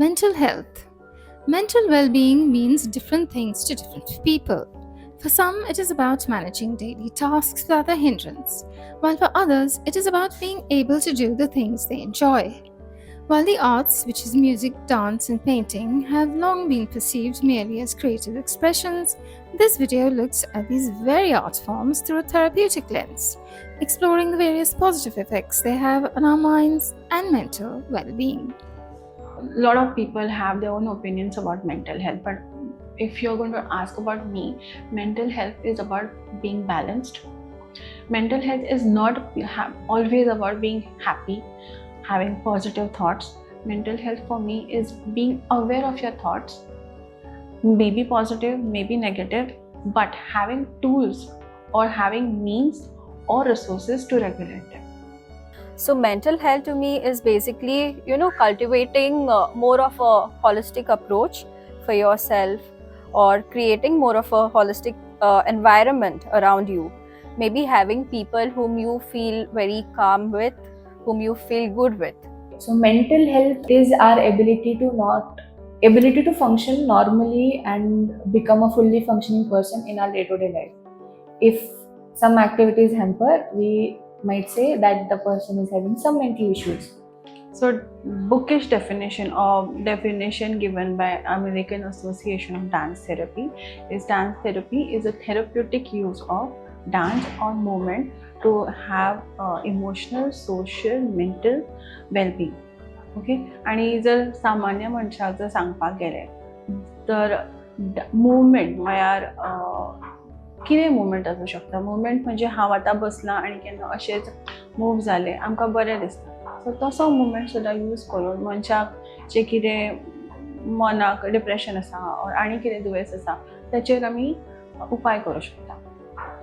Mental health. Mental well being means different things to different people. For some, it is about managing daily tasks without a hindrance, while for others, it is about being able to do the things they enjoy. While the arts, which is music, dance, and painting, have long been perceived merely as creative expressions, this video looks at these very art forms through a therapeutic lens, exploring the various positive effects they have on our minds and mental well being. A lot of people have their own opinions about mental health, but if you're going to ask about me, mental health is about being balanced. Mental health is not always about being happy, having positive thoughts. Mental health for me is being aware of your thoughts, maybe positive, maybe negative, but having tools or having means or resources to regulate them. So mental health to me is basically, cultivating more of a holistic approach for yourself, or creating more of a holistic environment around you. Maybe having people whom you feel very calm with, whom you feel good with. So mental health is our ability to function normally and become a fully functioning person in our day-to-day life. If some activities hamper, we might say that the person is having some mental issues. So, bookish definition or definition given by American Association of Dance Therapy is dance therapy is a therapeutic use of dance or movement to have emotional, social, mental well-being. Okay. आणि जर सामान्य मनशाक जर सांगपाक गेले तर movement म्हळ्यार कितें मुवमेंट आसूं शकता. मुवमेंट म्हणजे हांव आतां बसलां आनी केन्ना अशेंच मूव जालें आमकां बरें दिसता. सो तसो मुवमेंट सुद्दां यूज करून मनशाक जें कितें मनाक डिप्रेशन आसा और आनी कितें दुयेंस आसा ताचेर आमी उपाय करूं शकता.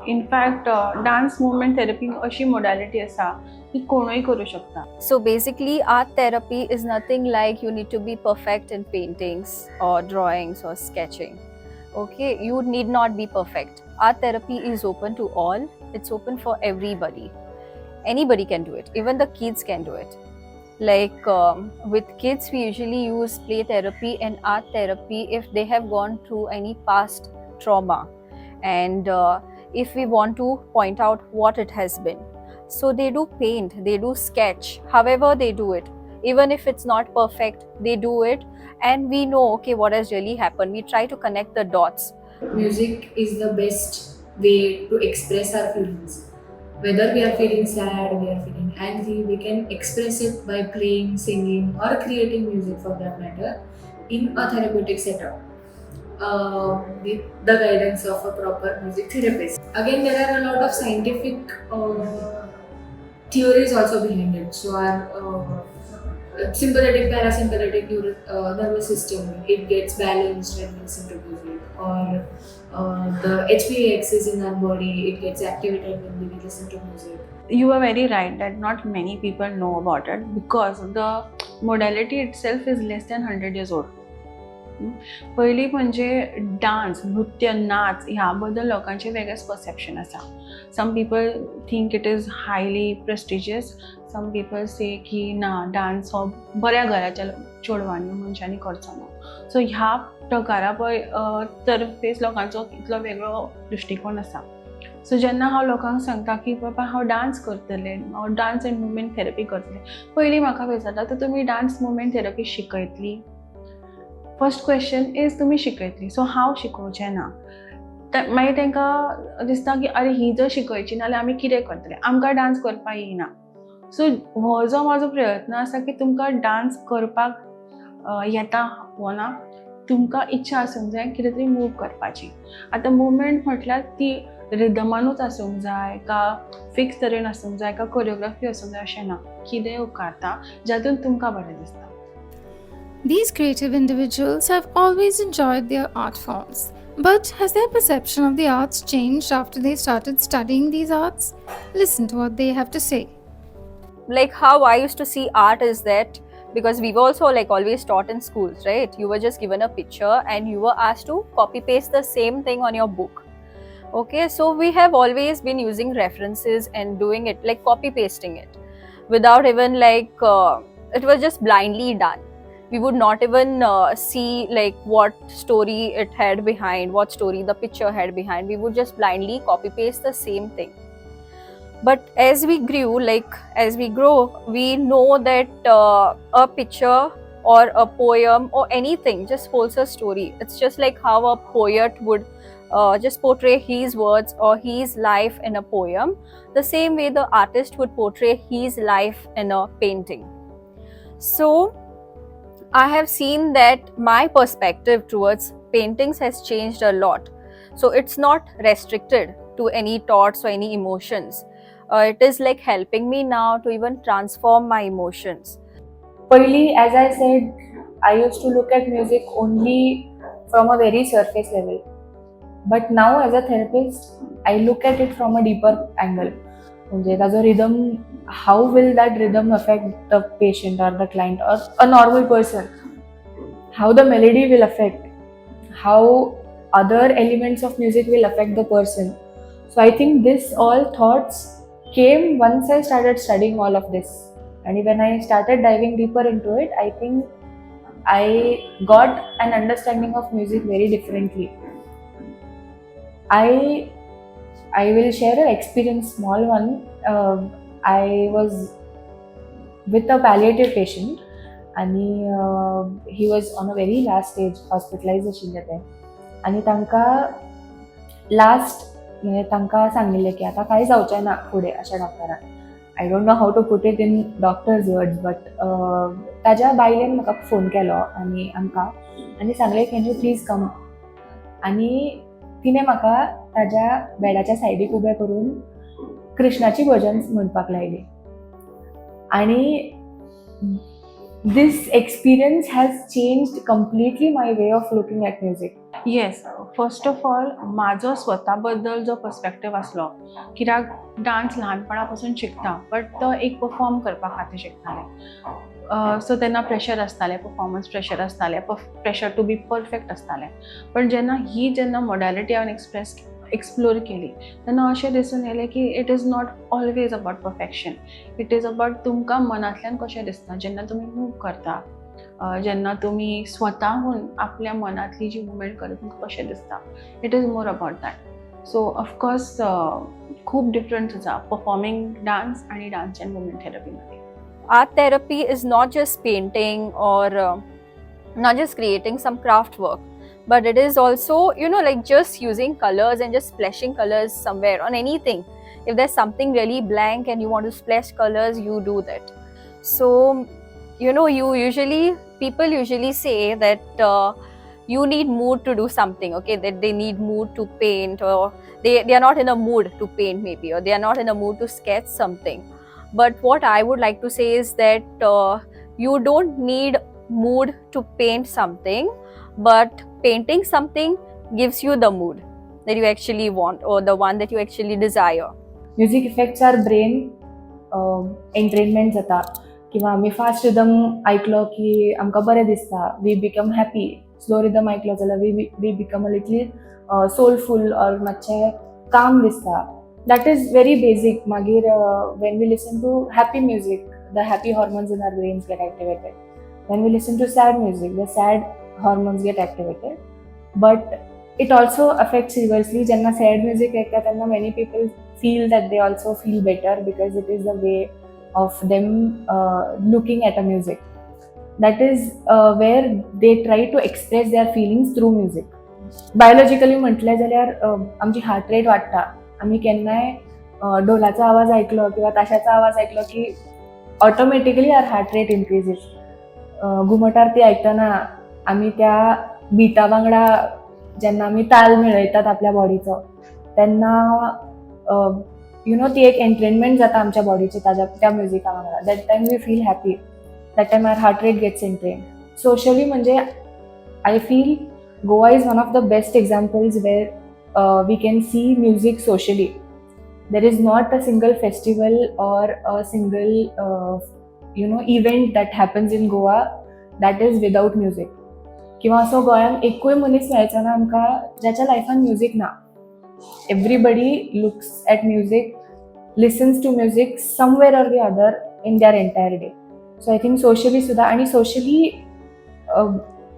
इनफॅक्ट डान्स मुवमेंट थेरपी अशी मोडॅलिटी आसा की कोणूय करूं शकता. So basically, art therapy is nothing like you need to be perfect in paintings or drawings or sketching. Okay, you need not be perfect. Art therapy is open to all. It's open for everybody. Anybody can do it. Even the kids can do it. Like with kids, we usually use play therapy and art therapy if they have gone through any past trauma, and if we want to point out what it has been. So they do paint, they do sketch, however they do it. Even if it's not perfect, they do it, and we know, okay, what has really happened. We try to connect the dots. Music is the best way to express our feelings. Whether we are feeling sad, we are feeling angry, we can express it by playing, singing, or creating music for that matter in a therapeutic setup. With the guidance of a proper music therapist. Again, there are a lot of scientific theories also behind it. So our sympathetic, parasympathetic nervous system, it gets balanced when we listen to music, or the HPA axis in our body, it gets activated when we listen to music. You are very right that not many people know about it because the modality itself is less than 100 years old. पहिली म्हणजे dance, नृत्य, नाच ह्या बद्दल लोकांचे वेगळेच perception आसा. Some people think it is highly prestigious. Some people say की ना, डान्स हो बऱ्या घराच्या चेडवांनी मनशांनी करचो ना. सो ह्या प्रकारा तर्फेच लोकांचो इतलो वेगळो दृश्टिकोन आसा. सो जेन्ना हांव लोकांक सांगता की बाबा हांव डान्स करतलें, हांव डान्स एंड मुवमेंट थेरपी करतलें, पयलीं म्हाका विचारता तर तुमी डान्स मुवमेंट थेरपी शिकयतली. फर्स्ट क्वेश्चन इज तुमी शिकयतली. सो हांव शिकोवचें ना. मागीर तांकां दिसता की अरे ही जर शिकयची नाल्यार आमी कितें करतले, आमकां डान्स करपाक येना. सो हो जो म्हाजो प्रयत्न आसा की तुमकां डान्स करपाक येता हो ना, तुमकां इच्छा आसूंक जाय कितें तरी मूव करपाची. आतां मुवमेंट म्हटल्यार ती रिदमानूच आसूंक जाय का फिक्स तरेन आसूंक जाय का कोरियोग्राफी आसूंक जाय अशें ना. कितेंय उपकारता जातून तुमकां बरें दिसता. These creative individuals have always enjoyed their art forms. But has their perception of the arts changed after they started studying these arts? Listen to what they have to say. Like how I used to see art is that, because we were also like always taught in schools, right? You were just given a picture and you were asked to copy paste the same thing on your book. Okay, so we have always been using references and doing it like copy pasting it without even like it was just blindly done. We would not even see like what story it had behind, what story the picture had behind. We would just blindly copy paste the same thing. But as we grew, like as we grow, we know that a picture or a poem or anything just holds a story. It's just like how a poet would just portray his words or his life in a poem. The same way the artist would portray his life in a painting. So I have seen that my perspective towards paintings has changed a lot. So it's not restricted to any thoughts or any emotions. It is like helping me now to even transform my emotions. Early, as I said, I used to look at music only from a very surface level. But now, as a therapist, I look at it from a deeper angle. म्हणजे ताजो rhythm, how will that rhythm affect the patient or the client or a normal person? How the melody will affect, how other elements of music will affect the person. So I think this all thoughts came once I started studying all of this. And when I started diving deeper into it, I think I got an understanding of music very differently. I I will share an experience, small one. I was with a palliative patient, and he was on a very last stage, hospitalized आशिल्ले ते. आणि तांकां last म्हणजे तांकां सांगिल्लें की आतां कांय जावचें ना फुडें अशें डॉक्टरान. I don't know how to put it in doctors words, but ताज्या बायलेन म्हाका फोन केलो आनी सांगलें कॅन यू प्लीज कम. आनी तिणें म्हाका ताज्या बेडाच्या सायडीक उबें करून कृष्णाची भजन्स म्हणपाक लायली. आणि this experience has changed completely my way of looking at music. Yes, first of all माझो स्वता बद्दल जो पर्स्पेक्टीव आसलो, कित्याक डान्स ल्हानपणा पासून शिकता, बट तो एक परफॉर्म करपा खातीर शिकतालें. सो तेन्ना प्रेशर आसतालें, परफॉर्मन्स प्रेशर आसतालें, प्रेशर टू बी परफेक्ट आसतालें. पण जेन्ना मॉडॅलिटी हांवें एक्सप्लोर केली, तेन्ना अशें दिसून येलें की it is not always about perfection. It is about तुमकां मनांतल्यान कशें दिसता जेन्ना तुमी मूव करता, जेन्ना तुमी स्वताहून आपल्या मनांतली जी मुवमेंट करता तुमकां कशें दिसता. It is more about that. So of course खूब डिफरन्स आसा परफॉर्मिंग डान्स आनी डान्स एंड मुवमेंट थेरपी मध्ये. Art therapy is not just painting or not just creating some craft work, but it is also, like just using colors and just splashing colors somewhere on anything. If there's something really blank and you want to splash colors, you do that. So people usually say that you need mood to do something, okay, that they need mood to paint, or they are not in a mood to paint maybe, or they are not in a mood to sketch something. But what I would like to say is that you don't need mood to paint something, but painting something gives you the mood that you actually want, or the one that you actually desire. Music affects our brain, entrainment जाता. किंवा आमी fast rhythm आयकलो की आमकां बरें दिसता, we become happy. Slow rhythm आयकलो जाल्यार we become a little soulful or मातशें काम दिसता. That is very basic. Magir, when we listen to happy music, the happy hormones in our brains get activated. When we listen to sad music, the sad hormones get activated. But it also affects reversely. Jenna sad music ekta tanna many people feel that they also feel better because it is the way of them looking at a music. That is where they try to express their feelings through music. Biologically म्हटलें जाल्यार आमची heart rate वाडटा. आमी केन्नाय ढोलाचो आवाज आयकलो किंवा ताशाचो आवाज आयकलो की ऑटोमॅटिकली आवर हार्ट रेट इनक्रीजीस. घुमट आरती आयकतना आमी त्या बिटा वांगडा जेन्ना आमी ताल मेळयतात आपल्या बॉडीचो, तेन्ना ती एक एंटरटेनमेंट जाता आमच्या बॉडीची त्या म्युजिका वांगडा. That time we feel happy, that time our heart rate gets entrain. Socially म्हणजे I feel Goa is one of the best examples where we can see music socially. There is not a single festival or a single event that happens in Goa that is without music. किंवा असो गोंयान एकूय मनीस मेळचो ना आमकां जाच्या लायफान म्युजीक ना. Everybody looks at music, listens to music somewhere or the other in their entire day. So I think socially सुद्धा, आणि socially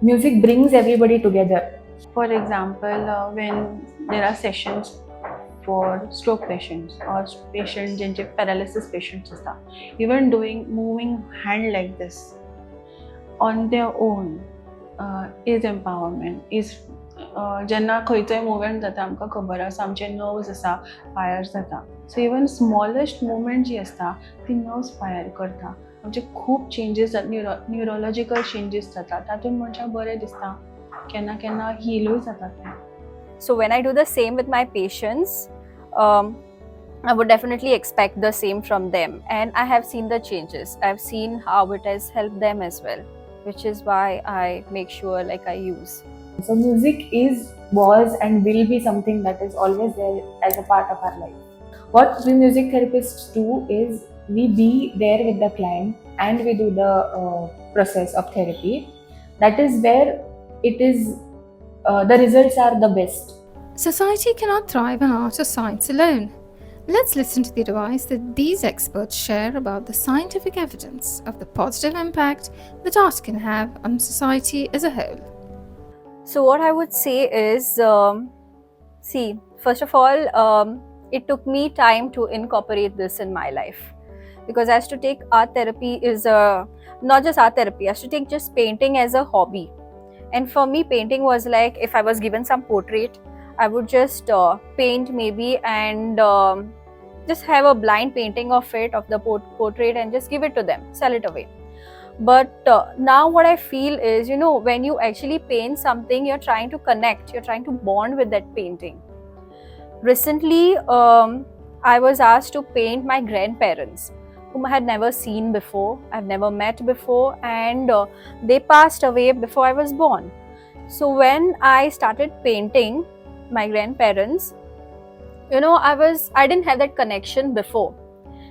music brings everybody together. For example, when there are sessions for stroke patients or patients ज्यांचे paralysis patients असतात, even doing moving hand like this on their own is empowerment, is जेन्ना खंयचोय movement जाता आमकां खबर आसा आमचे nerves आसा फायर जाता, सो इवन स्मॉलेस्ट मुवमेंट जी आसता ती नर्व्स फायर करता, आमचे खूब चेंजीस न्युरोलॉजिकल चेंजीस जाता, तातूंत मनशाक बरें दिसता, केन्ना केन्ना हीलूय जातात ते. So when I do the same with my patients, I would definitely expect the same from them, and I have seen the changes. I've seen how it has helped them as well, which is why I make sure like I use. So music was and will be something that is always there as a part of our life. What we music therapists do is we be there with the client and we do the process of therapy. That is where it is the results are the best. Society cannot thrive on art or science alone. Let's listen to the advice that these experts share about the scientific evidence of the positive impact that art can have on society as a whole. So what I would say is, see, first of all, it took me time to incorporate this in my life, because I used to take art therapy is not just art therapy. I used to take just painting as a hobby, and for me, painting was like if I was given some portrait, I would just paint maybe and just have a blind painting of it, of the portrait, and just give it to them, sell it away. But now what I feel is, you know, when you actually paint something, you're trying to connect, you're trying to bond with that painting. Recently, I was asked to paint my grandparents, whom I had never seen before, I've never met before, and they passed away before I was born. So when I started painting my grandparents, you know, I didn't have that connection before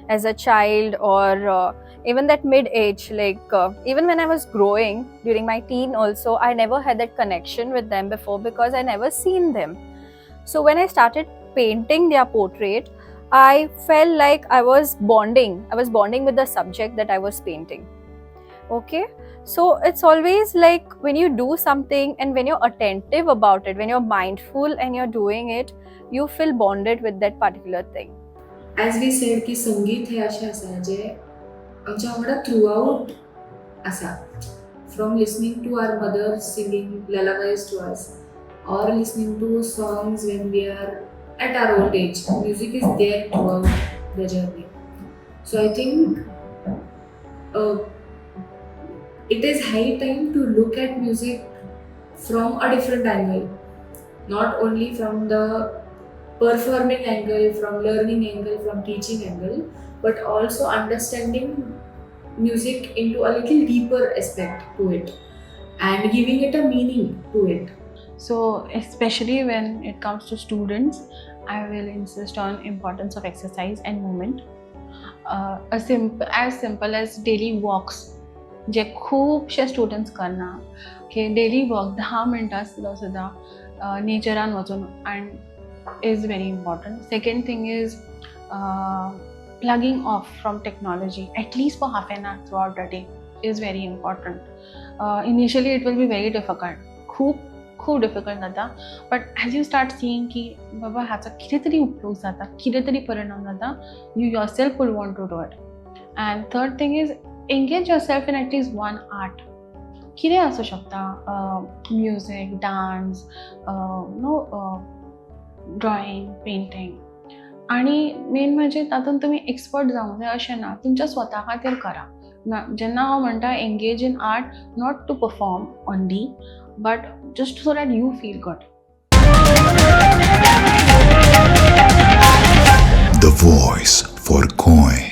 as a child, or even that mid-age, like even when I was growing during my teen also, I never had that connection with them before because I never seen them. So when I started painting their portrait, I felt like I was bonding with the subject that I was painting. Okay, so it's always like when you do something and when you're attentive about it, when you're mindful and you're doing it, you feel bonded with that particular thing. As we said की संगीत हे अशें आसा जे आमच्या वांगडा throughout आसा, from listening to our mothers singing lullabies to us or listening to songs when we are at our old age, music is there throughout the journey. So I think it is high time to look at music from a different angle, not only from the performing angle, from learning angle, from teaching angle, but also understanding music into a little deeper aspect to it and giving it a meaning to it. So especially when it comes to students, I will insist on importance of exercise and movement. As simple as daily walks, जे खूबशे students करना, okay, daily walk 10 मिनटां सुद्दां नेचरान वचून and is very important. Second thing is plugging off from technology at least for half an hour throughout the day is very important. Initially it will be very difficult, खूप difficult जाता, but as you start seeing की बाबा हाचा कितें तरी उपयोग जाता, कितें तरी परिणाम जाता, you yourself will want to do it. And third thing is engage yourself in at least one art. कितें आसूं शकता, म्युझिक, डान्स, ड्रॉइंग, पेंटिंग. आणि मेन म्हणजे तातूंत तुमी एक्सपर्ट जावंक जाय अशें ना, तुमच्या स्वता खातीर करा. जेन्ना हांव म्हणटा engage in art, not to perform only, but just so that you feel good. The voice for Coin.